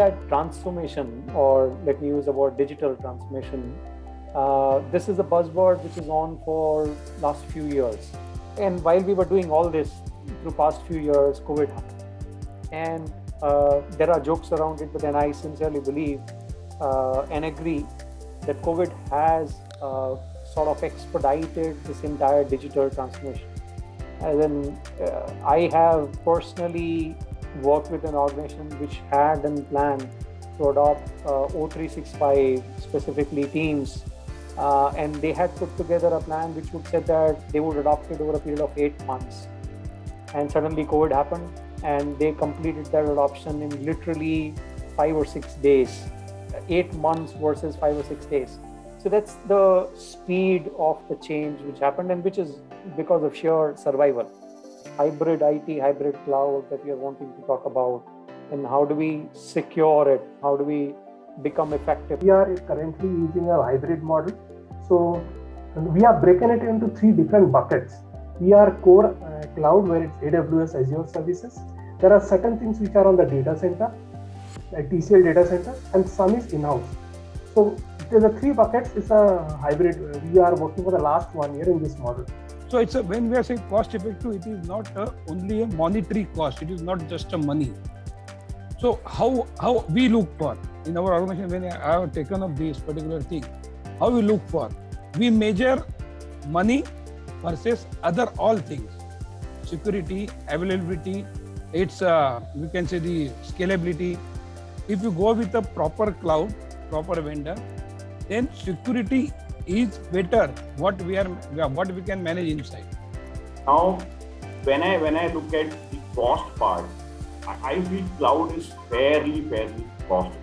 at transformation, or let me use the word digital transformation, this is a buzzword which is on for last few years. And while we were doing all this through past few years, COVID happened. And there are jokes around it, but then I sincerely believe and agree that COVID has sort of expedited this entire digital transformation. As in, I have personally worked with an organization which had a plan to adopt O365, specifically Teams, and they had put together a plan which would say that they would adopt it over a period of 8 months. And suddenly COVID happened, and they completed that adoption in literally 5 or 6 days. 8 months versus 5 or 6 days. So that's the speed of the change which happened, and which is because of sheer survival. Hybrid IT, hybrid cloud that we are wanting to talk about, and how do we secure it? How do we become effective? We are currently using a hybrid model. So we are breaking it into 3 different buckets. We are core cloud, where it's AWS Azure services. There are certain things which are on the data center, like TCL data center, and some is in-house. So the 3 buckets is a hybrid. We are working for the last 1 year in this model. So it's when we are saying cost effective, it is not only a monetary cost. It is not just a money. So how we look for in our organization, when I have taken up this particular thing, how we look for? We measure money versus other all things. Security, availability, it's we can say the scalability. If you go with a proper cloud, proper vendor, then security is better what we can manage inside. Now, when I look at the cost part, I feel cloud is fairly costly.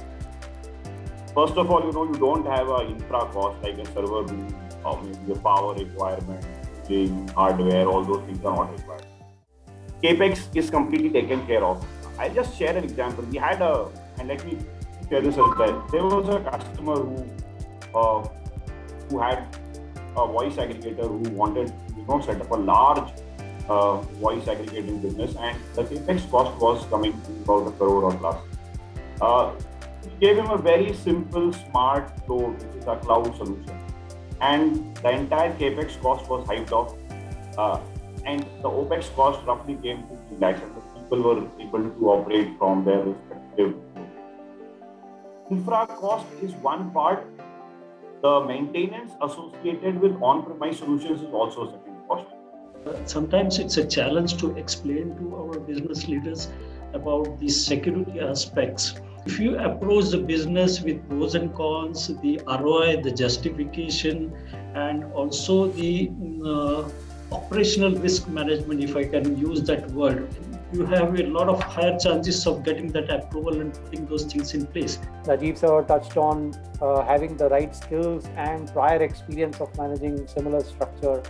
First of all, you don't have an infra cost like a server room, or maybe the power requirement, hardware, all those things are not required. CapEx is completely taken care of. I'll just share an example. We had and let me share this as well. There was a customer who had a voice aggregator who wanted to set up a large voice aggregating business, and the CapEx cost was coming to about 1 crore or plus. We gave him a very simple smart flow, which is a cloud solution, and the entire CapEx cost was hived off, and the OpEx cost roughly came to 3 lakhs, and the people were able to operate from their respective locations. Infra cost is one part. The maintenance associated with on-premise solutions is also a second cost. Sometimes it's a challenge to explain to our business leaders about the security aspects. If you approach the business with pros and cons, the ROI, the justification, and also the operational risk management, if I can use that word, you have a lot of higher chances of getting that approval and putting those things in place. Rajiv sir touched on having the right skills and prior experience of managing similar structure.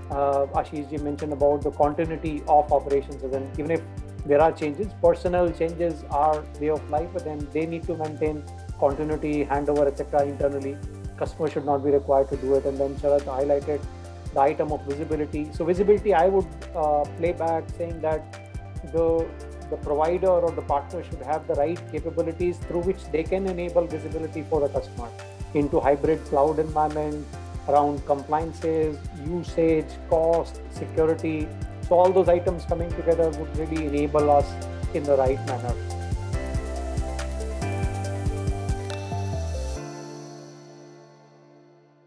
Ashish ji mentioned about the continuity of operations, and even if there are changes, personnel changes are way of life, but then they need to maintain continuity, handover, etc. internally. Customer should not be required to do it. And then Sharat highlighted the item of visibility. So visibility, I would play back saying that the provider or the partner should have the right capabilities through which they can enable visibility for the customer into hybrid cloud environment, around compliances, usage, cost, security. So all those items coming together would really enable us in the right manner.